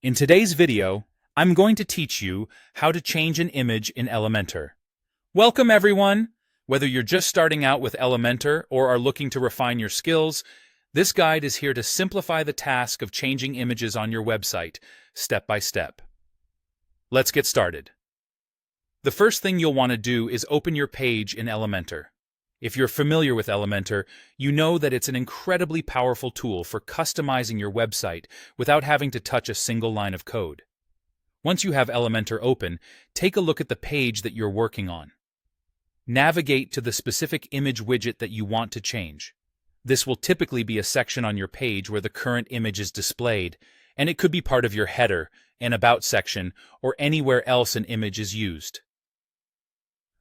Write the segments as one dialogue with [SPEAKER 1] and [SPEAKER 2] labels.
[SPEAKER 1] In today's video, I'm going to teach you how to change an image in Elementor. Welcome everyone! Whether you're just starting out with Elementor or are looking to refine your skills, this guide is here to simplify the task of changing images on your website, step by step. Let's get started. The first thing you'll want to do is open your page in Elementor. If you're familiar with Elementor, you know that it's an incredibly powerful tool for customizing your website without having to touch a single line of code. Once you have Elementor open, take a look at the page that you're working on. Navigate to the specific image widget that you want to change. This will typically be a section on your page where the current image is displayed, and it could be part of your header, an About section, or anywhere else an image is used.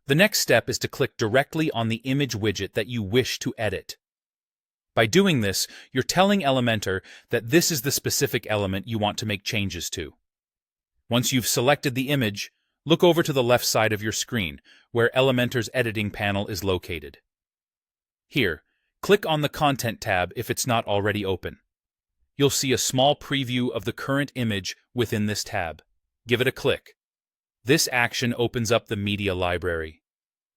[SPEAKER 1] The next step is to click directly on the image widget that you wish to edit. By doing this, you're telling Elementor that this is the specific element you want to make changes to. Once you've selected the image, look over to the left side of your screen, where Elementor's editing panel is located. Here, click on the Content tab if it's not already open. You'll see a small preview of the current image within this tab. Give it a click. This action opens up the media library.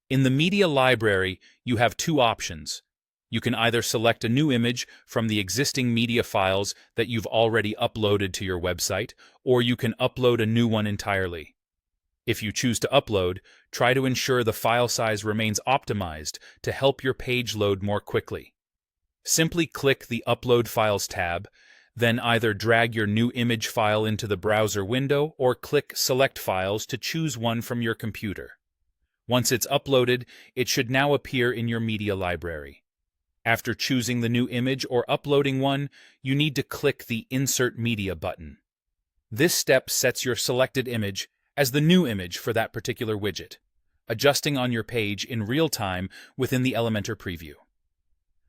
[SPEAKER 1] In the media library, you have two options. You can either select a new image from the existing media files that you've already uploaded to your website, or you can upload a new one entirely. If you choose to upload, try to ensure the file size remains optimized to help your page load more quickly. Simply click the Upload Files tab, then either drag your new image file into the browser window or click Select Files to choose one from your computer. Once it's uploaded, it should now appear in your media library. After choosing the new image or uploading one, you need to click the Insert Media button. This step sets your selected image as the new image for that particular widget, adjusting on your page in real time within the Elementor preview.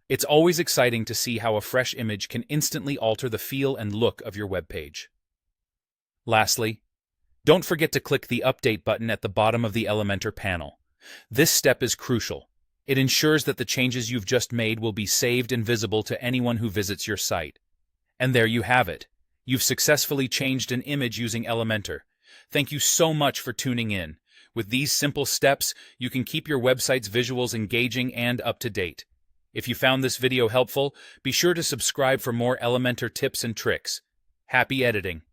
[SPEAKER 1] It's always exciting to see how a fresh image can instantly alter the feel and look of your web page. Lastly, don't forget to click the Update button at the bottom of the Elementor panel. This step is crucial. It ensures that the changes you've just made will be saved and visible to anyone who visits your site. And there you have it. You've successfully changed an image using Elementor. Thank you so much for tuning in. With these simple steps, you can keep your website's visuals engaging and up to date. If you found this video helpful, be sure to subscribe for more Elementor tips and tricks. Happy editing!